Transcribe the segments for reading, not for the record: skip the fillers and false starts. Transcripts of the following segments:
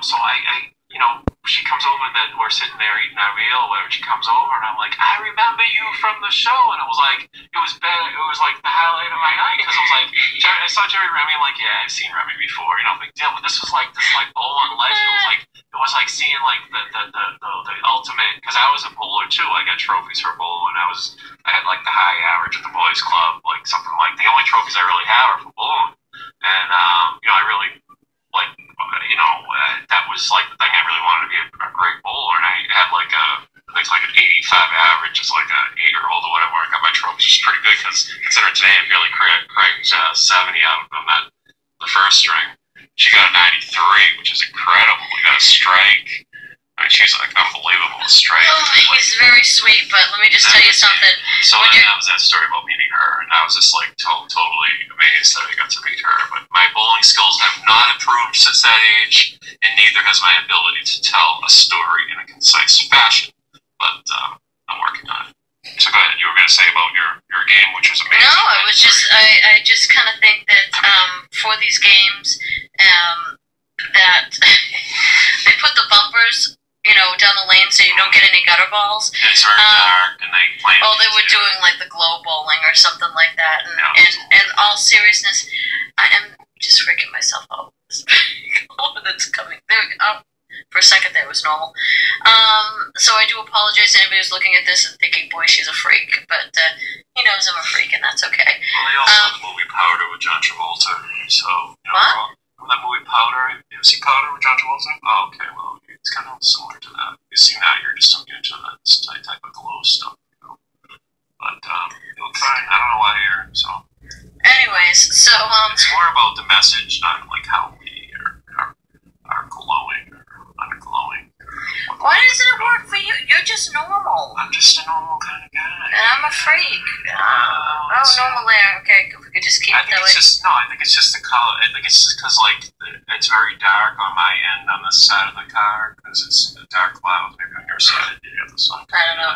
so she comes over and then we're sitting there eating our meal, whatever. She comes over and I'm like, I remember you from the show, and it was like the highlight of my night because I was like, I saw Jerry Remy, I'm like, yeah, I've seen Remy before, big deal. But this was like bowling legend. It was like seeing like the ultimate, because I was a bowler too. I got trophies for bowling. I had like the high average at the boys club, like something like the only trophies I really have are for bowling, and I really like. That was like the thing. I really wanted to be a great bowler, and I had like an 85 average as like a 8-year-old or whatever. I got my trophies, which is pretty good because considering today I barely cracked 70 out of them at the first string. She got a 93, which is incredible. We got a strike. I mean, she's like unbelievable strike. He's very sweet, but let me just tell you something. So then that was that story about meeting her, and I was just like totally amazed that I got to meet her. But my bowling skills have not improved since that age, and neither has my ability to tell a story in a concise fashion. But I'm working on it. So go ahead. You were going to say about your game, which was amazing. No, I was just I just kind of think that for these games, that they put the bumpers down the lane so you don't get any gutter balls. And it's very dark, and they play. Oh, they were doing like the glow bowling or something like that. And in all seriousness, I am just freaking myself out. That's coming. There we go. For a second there, it was normal. So I do apologize to anybody who's looking at this and thinking, boy, she's a freak. But he knows I'm a freak, and that's okay. Well, they also have the movie Powder with John Travolta. So, what? That movie Powder, you ever see Powder with John Travolta? Oh, okay, well, it's kind of similar to that. You see now, you're just immune to that type of glow stuff, But you'll try. I don't know why you're so. Anyways, so it's more about the message, not like how we are glowing or unglowing. Why doesn't it work for you? You're just normal. I'm just a normal kind of guy. And I'm a freak. Normal there. Okay, if we could just keep it that way. I think it's just the color. I think it's just because, like, it's very dark on my end on this side of the car because it's a dark cloud. Maybe on your side, you have the sun. I don't know.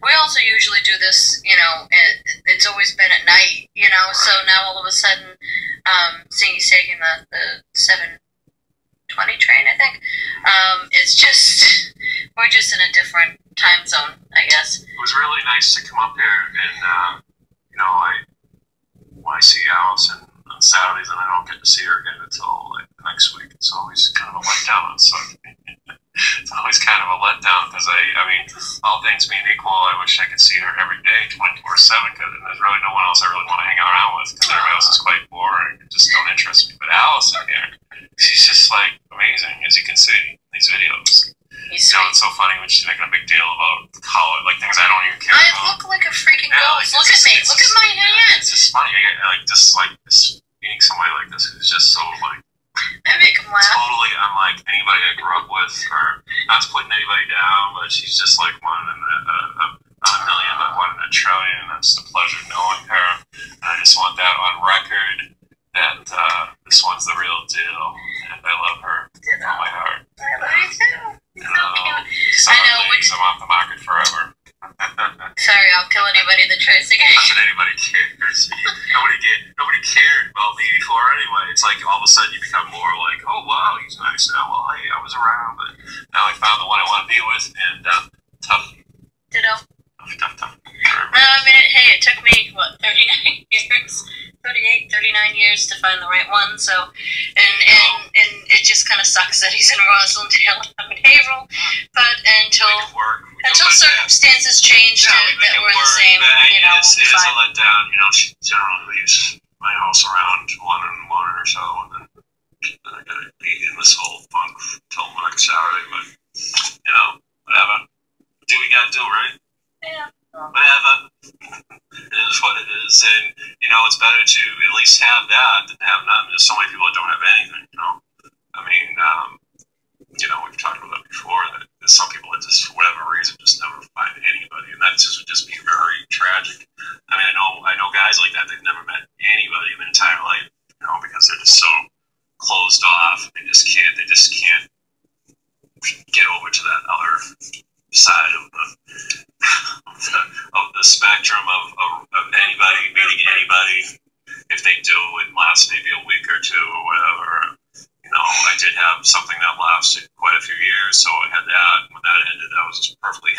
We also usually do this, it's always been at night, right. So now all of a sudden, seeing he's taking the 7:20 train, I think, it's just, we're just in a different time zone, I guess. It was really nice to come up here and, when I see Alison on Saturdays and I don't get to see her again until like the next week, it's always kind of a letdown on Sunday. It's always kind of a letdown because I mean, all things being equal, I wish I could see her every day, 24/7, because there's really no one else I really want to hang around with because everybody else is quite boring. It just don't interest me. But Alison here, she's just like amazing, as you can see in these videos. It's so funny when she's making a big deal about color, like things I don't even care about. I look like a freaking ghost. Look at me. Look at my hands. It's just funny. I just meeting somebody like this who's just so like. I make them laugh. Totally unlike anybody I grew up with, or not putting anybody down, but she's just like one in not a million, but one in a trillion. It's a pleasure knowing her. And I just want that on record that this one's the real deal, and I love her with all my heart. I love you too. So cute. I know. I'm off the market forever. Sorry, I'll kill anybody that tries to get you. Not that anybody cares. Nobody cared about me before anyway. It's like all of a sudden you become more like, oh wow, he's nice now. Well, hey, I was around, but now I found the one I want to be with, and tough. Ditto. Tough. No, I mean, hey, it took me, 39 years? 38, 39 years to find the right one, so, and it just kind of sucks that he's in Roslindale and I'm in Haverhill, but until circumstances change that we're in the same, it is a letdown, she generally leaves my house around 1 or so, and then I gotta be in this whole funk till next Saturday, but, whatever. Do what we gotta do, right? Yeah. Whatever. It is what it is, and it's better to at least have that than have nothing. There's so many people that don't have anything. I mean, we've talked about that before. That there's some people that just, for whatever reason, just never find anybody, and that would just be very tragic. I mean, I know guys like that. They've never met anybody in their entire life, because they're just so closed off. They just can't get over to that other side of the spectrum of anybody meeting anybody. If they do, it lasts maybe a week or two or whatever. I did have something that lasted quite a few years. So I had that. When that ended, I was perfectly